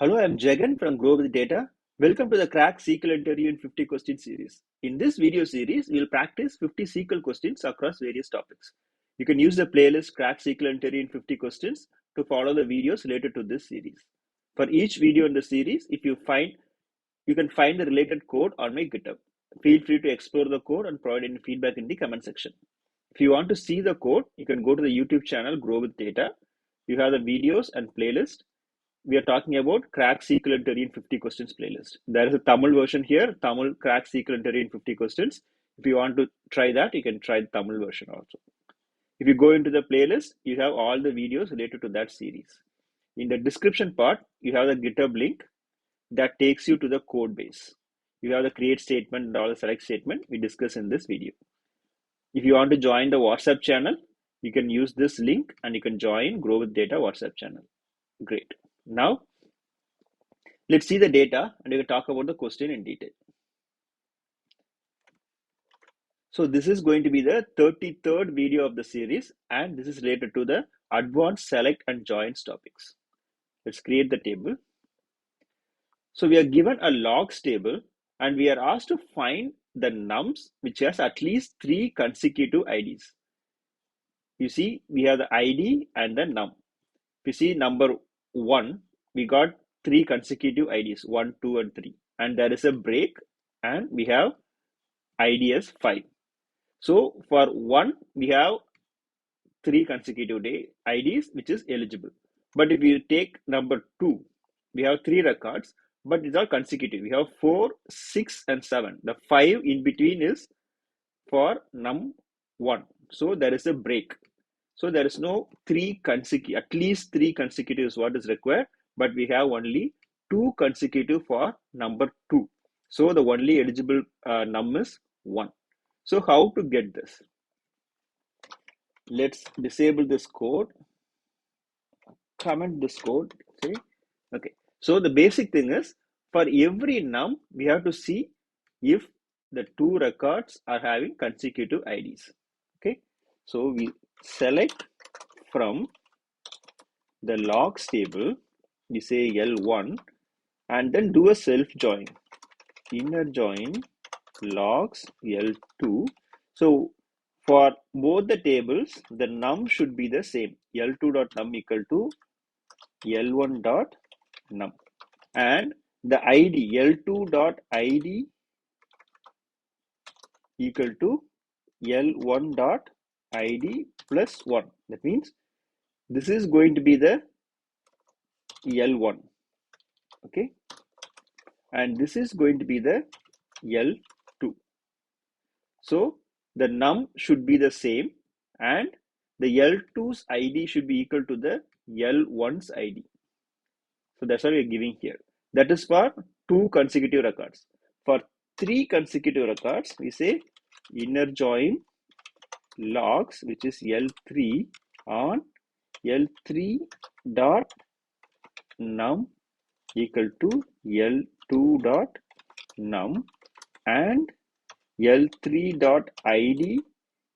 Hello, I'm Jagan from Grow with Data. Welcome to the Crack SQL Interview in 50 question series. In this video series, we'll practice 50 SQL questions across various topics. You can use the playlist Crack SQL Interview in 50 questions to follow the videos related to this series. For each video in the series, you can find the related code on my GitHub. Feel free to explore the code and provide any feedback in the comment section. If you want to see the code, you can go to the YouTube channel Grow with Data. You have the videos and playlist. We are talking about Crack SQL Interview in 50 questions playlist. There is a Tamil version here, Tamil Crack SQL Interview in 50 questions. If you want to try that, you can try the Tamil version also. If you go into the playlist, you have all the videos related to that series. In the description part, you have the GitHub link that takes you to the code base. You have the create statement and all the select statement we discuss in this video. If you want to join the WhatsApp channel, you can use this link and you can join Grow with Data WhatsApp channel. Great. Now, let's see the data and we will talk about the question in detail. So this is going to be the 33rd video of the series and this is related to the advanced select and joins topics. Let's create the table. So we are given a logs table and we are asked to find the nums which has at least 3 consecutive IDs. You see, we have the ID and the num. If you see number 1, we got 3 consecutive IDs, 1, 2 and 3. And there is a break and we have ID as 5. So for 1, we have 3 consecutive IDs which is eligible. But if you take number 2, we have 3 records, but it's all consecutive. We have 4, 6 and 7. The 5 in between is for num 1. So there is a break. So there is no 3 consecutive, at least 3 consecutive is what is required, but we have only 2 consecutive for number 2. So the only eligible num is 1. So how to get this? Let's disable this code, comment this code, see? Okay. So the basic thing is for every num, we have to see if the 2 records are having consecutive IDs. Okay. So we select from the logs table, we say L1 and then do a self join, inner join logs L2. So for both the tables, the num should be the same. L2.num equal to L1.num. And the ID, L2.id equal to L1.id plus 1. That means this is going to be the L1. Okay. And this is going to be the L2. So the num should be the same and the L2's ID should be equal to the L1's ID. So that's what we're giving here. That is for 2 consecutive records. For 3 consecutive records, we say inner join logs, which is L3 on L3 dot num equal to L2 dot num and L3 dot id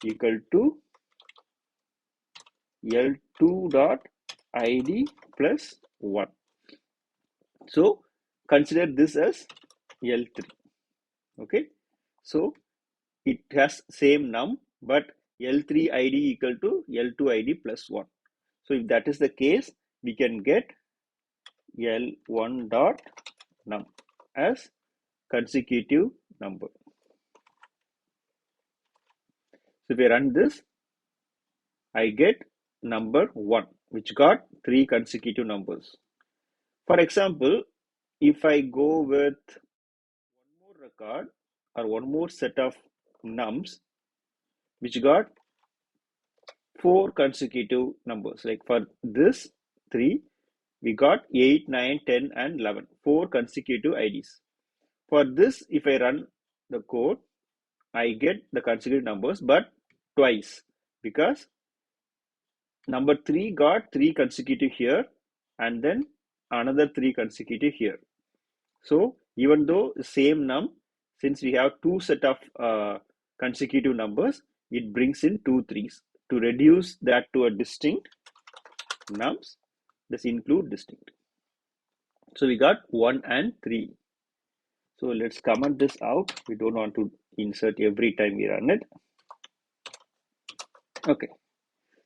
equal to L2 dot id plus 1. So consider this as L3. Okay. So it has same num, but L3 ID equal to L2 ID plus 1. So if that is the case, we can get L1 dot num as consecutive number. So if I run this, I get number 1, which got 3 consecutive numbers. For example, if I go with one more record or one more set of nums, which got 4 consecutive numbers, like for this 3, we got 8, 9, 10 and 11, 4 consecutive IDs. For this, if I run the code, I get the consecutive numbers, but twice, because number 3 got 3 consecutive here and then another 3 consecutive here. So even though same num, since we have 2 set of consecutive numbers, it brings in 2 3s. To reduce that to a distinct nums, this include distinct. So we got 1 and 3. So let's comment this out. We don't want to insert every time we run it. Okay.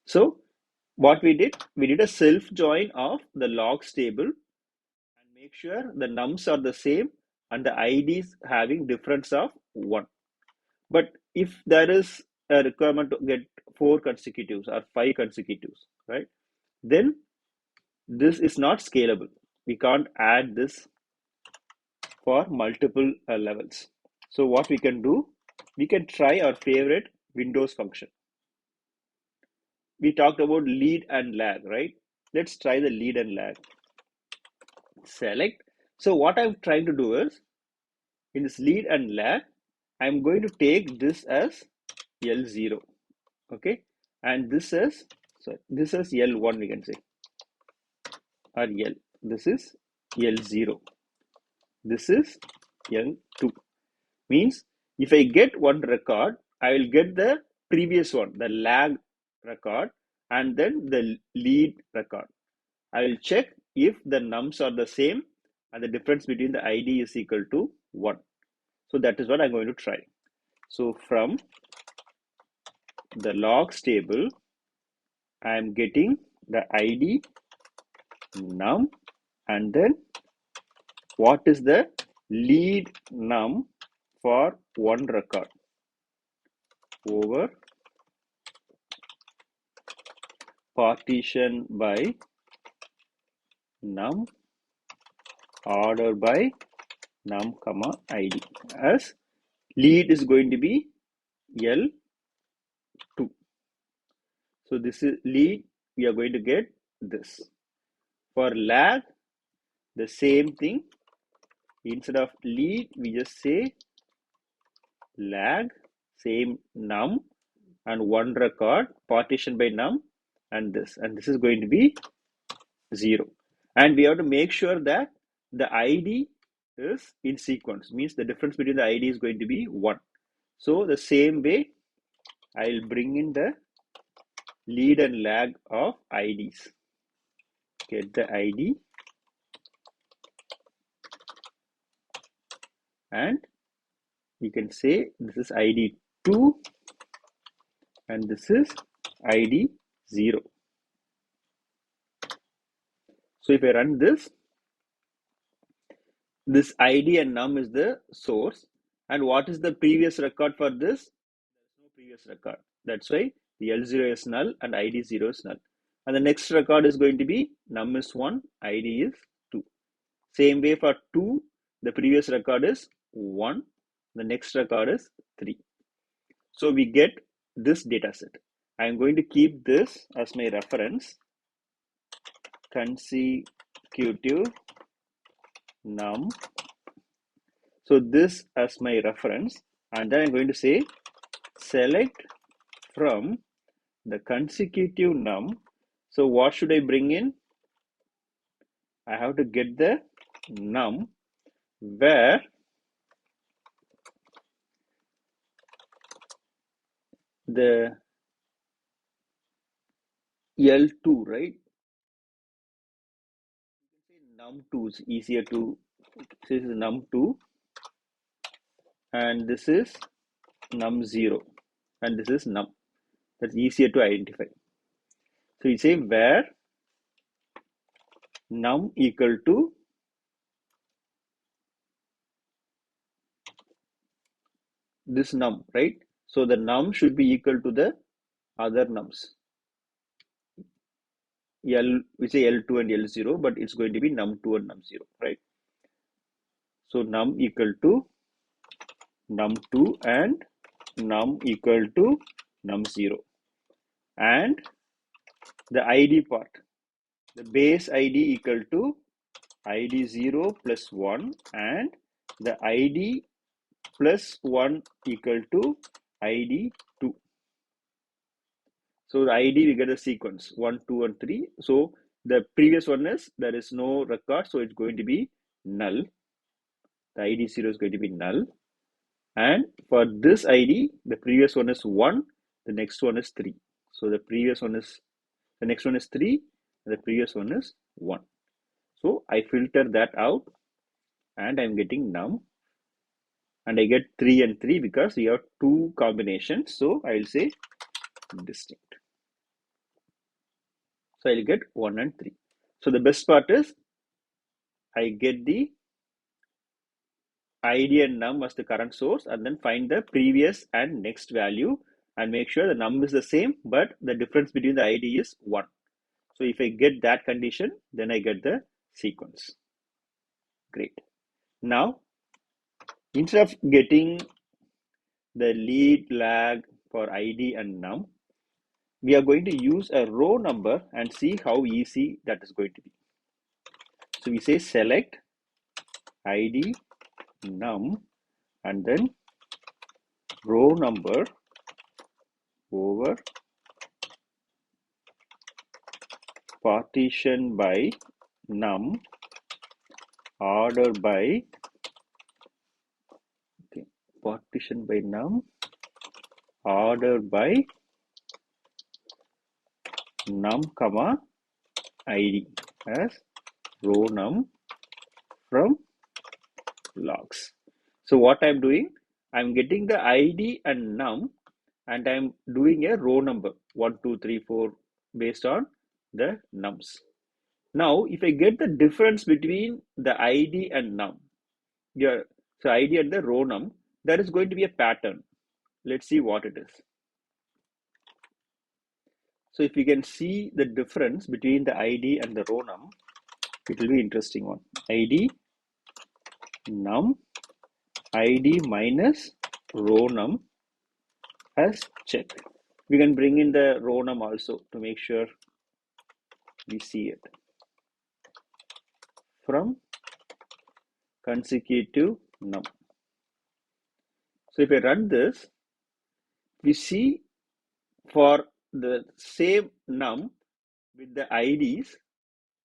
So what we did a self join of the logs table and make sure the nums are the same and the IDs having difference of 1. But if there is a requirement to get 4 consecutives or 5 consecutives, right? Then this is not scalable. We can't add this for multiple levels. So what we can do, we can try our favorite Windows function. We talked about lead and lag, right? Let's try the lead and lag. Select. So what I'm trying to do is, in this lead and lag, I'm going to take this as L0, okay? And this is L1, we can say, or L. This is L0. This is L2. Means if I get one record, I will get the previous one, the lag record, and then the lead record. I will check if the nums are the same and the difference between the ID is equal to 1. So that is what I'm going to try. So from the logs table, I am getting the ID, num, and then what is the lead num for one record over partition by num order by num comma id, as lead is going to be L2. So this is lead, we are going to get this. For lag, the same thing. Instead of lead, we just say lag, same num and one record, partition by num, and this is going to be 0. And we have to make sure that the ID is in sequence, means the difference between the ID is going to be 1. So the same way, I'll bring in the lead and lag of IDs. Get the ID and we can say this is ID 2 and this is ID 0. So if I run this ID and num is the source, and what is the previous record for this? There is no previous record. That's why the L0 is null and ID 0 is null. And the next record is going to be num is 1, ID is 2. Same way for 2, the previous record is 1, the next record is 3. So we get this data set. I am going to keep this as my reference, consecutive num. So this as my reference, and then I'm going to say select from the consecutive num. So what should I bring in? I have to get the num where the L2, right? Num2 is easier to, this is num2 and this is num0 and this is num. That's easier to identify. So you say where num equal to this num, right? So the num should be equal to the other nums. We say L2 and L0, but it's going to be num2 and num0, right? So num equal to num2 and num equal to num0. And the ID part, the base ID equal to ID 0 plus 1 and the ID plus 1 equal to ID 2. So the ID we get a sequence 1, 2 and 3. So the previous one is there is no record, so it's going to be null. The ID 0 is going to be null. And for this ID, the previous one is 1, the next one is 3. So the next one is 3, and the previous one is 1. So I filter that out and I'm getting num, and I get 3 and 3 because we have two combinations. So I'll say distinct. So I'll get 1 and 3. So the best part is I get the ID and num as the current source and then find the previous and next value and make sure the num is the same, but the difference between the ID is 1. So if I get that condition, then I get the sequence. Great. Now, instead of getting the lead lag for ID and num, we are going to use a row number and see how easy that is going to be. So we say select ID num and then row number over partition by num order by partition by num order by num comma ID as row num from logs. So what I'm doing, I'm getting the ID and num and I'm doing a row number 1, 2, 3, 4 based on the nums. Now, if I get the difference between the ID and num, so ID and the row num, there is going to be a pattern. Let's see what it is. So if you can see the difference between the ID and the row num, it will be interesting one. ID num, ID minus row num as check. We can bring in the row num also to make sure we see it. From consecutive num. So if I run this, we see for the same num with the IDs,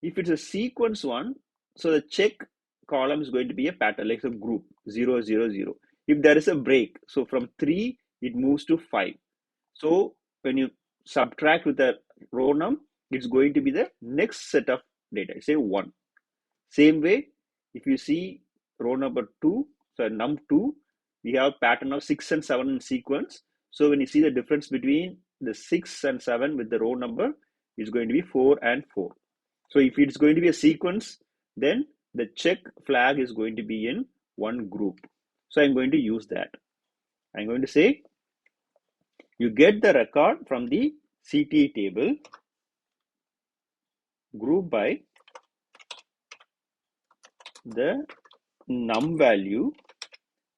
if it's a sequence one, so the check column is going to be a pattern, like a group 0, 0, 0. If there is a break, so from 3, it moves to 5. So when you subtract with the row num, it's going to be the next set of data, say 1. Same way, if you see row number 2, so num2, we have pattern of 6 and 7 in sequence. So when you see the difference between the 6 and 7 with the row number, it's going to be 4 and 4. So if it's going to be a sequence, then the check flag is going to be in one group. So I'm going to use that. I'm going to say, you get the record from the CT table, group by the num value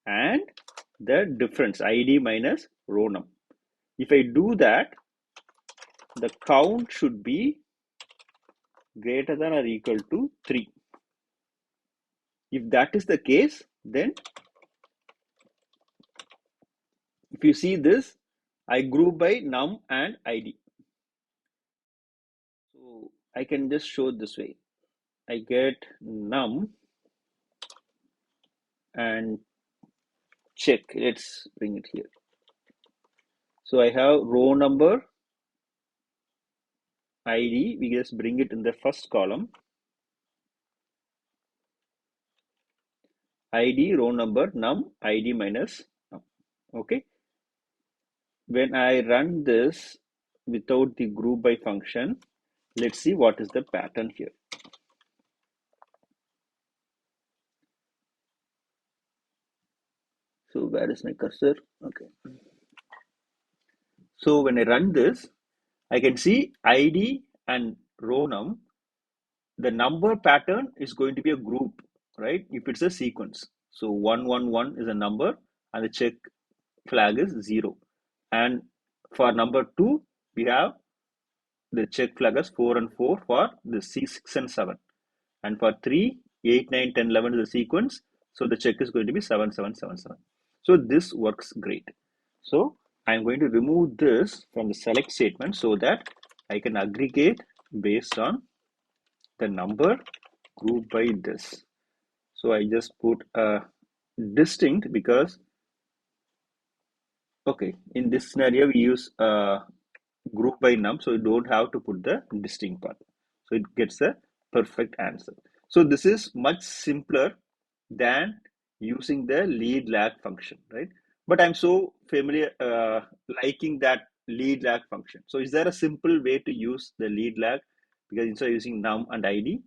and the difference ID minus row num. If I do that, the count should be greater than or equal to 3. If that is the case, then if you see this, I group by num and ID. So I can just show this way. I get num and check. Let's bring it here. So I have row number ID. We just bring it in the first column. ID, row number, num, ID minus num. Okay. When I run this without the group by function, let's see what is the pattern here. So where is my cursor? Okay. So when I run this, I can see ID and row num. The number pattern is going to be a group, right? If it's a sequence. So 111 is a number and the check flag is 0. And for number 2, we have the check flag as 4 and 4 for the 6 and 7. And for 3, 8, 9, 10, 11 is a sequence. So the check is going to be 7, 7, 7, 7. So this works great. So I'm going to remove this from the select statement so that I can aggregate based on the number grouped by this. So I just put a distinct because, okay, in this scenario we use group by num, so you don't have to put the distinct part. So it gets a perfect answer. So this is much simpler than using the lead lag function, right? But I'm so familiar liking that lead lag function. So is there a simple way to use the lead lag? Because instead of using num and id,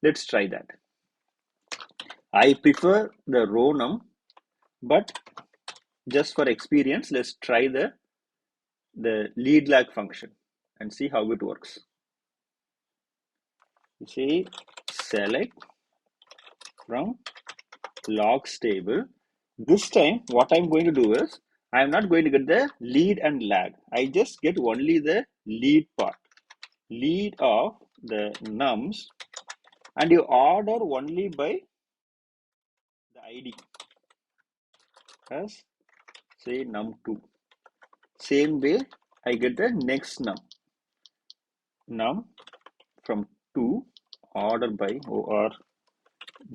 let's try that. I prefer the row num, but just for experience, let's try the lead lag function and see how it works. You say select from logs table. This time, what I'm going to do is, I'm not going to get the lead and lag. I just get only the lead part. Lead of the nums, and you order only by the ID as say num2. Same way, I get the next num from 2 order by or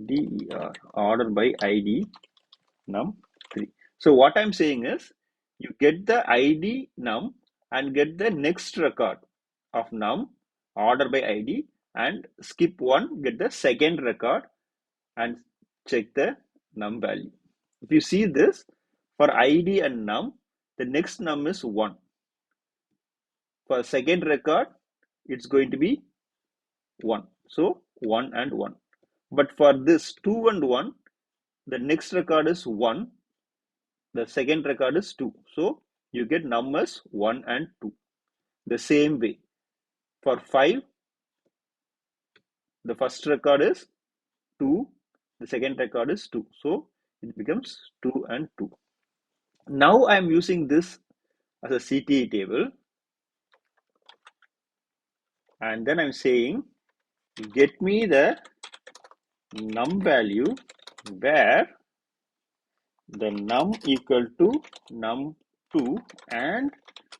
der order by ID num3. So what I'm saying is, you get the ID num and get the next record of num order by ID, and skip one, get the second record and check the num value. If you see this, for ID and num, the next num is 1. For second record, it's going to be 1. So 1 and 1. But for this 2 and 1, the next record is 1. The second record is 2. So you get numbers 1 and 2. The same way, for 5, the first record is 2. The second record is 2. So it becomes 2 and 2. Now I am using this as a CTE table. And then I'm saying, get me the num value where the num equal to num2 and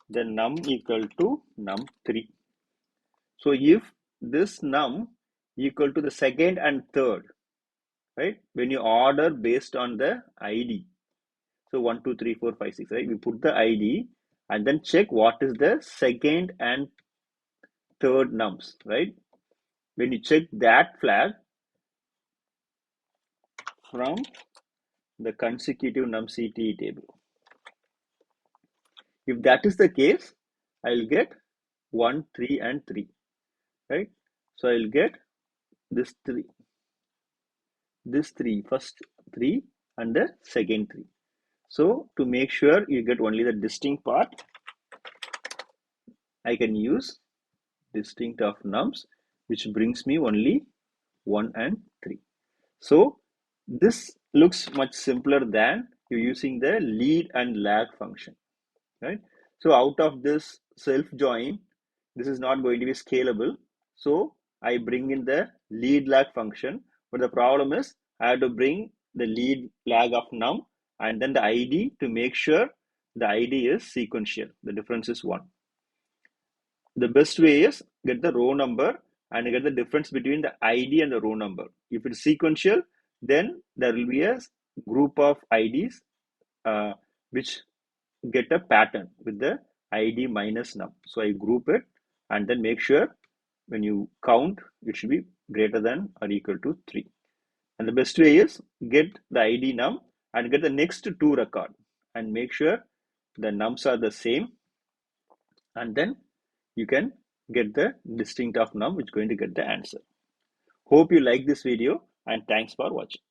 the num equal to num3. So if this num equal to the second and third, right? When you order based on the ID, so 1, 2, 3, 4, 5, 6, right? We put the ID and then check what is the second and third nums, right? When you check that flag from the consecutive num CTE table, if that is the case, I'll get 1, 3, and 3, right? So I'll get this 3, first 3, and the second 3. So to make sure you get only the distinct part, I can use distinct of nums, which brings me only 1 and 3. So this looks much simpler than you using the lead and lag function, right? So out of this self join, this is not going to be scalable. So I bring in the lead lag function, but the problem is I have to bring the lead lag of num and then the ID to make sure the ID is sequential. The difference is 1. The best way is get the row number and get the difference between the ID and the row number. If it's sequential, then there will be a group of IDs which get a pattern with the ID minus num. So I group it and then make sure when you count, it should be greater than or equal to 3. And the best way is get the ID num and get the next 2 record and make sure the nums are the same, and then you can get the distinct of num, which is going to get the answer. Hope you like this video, and thanks for watching.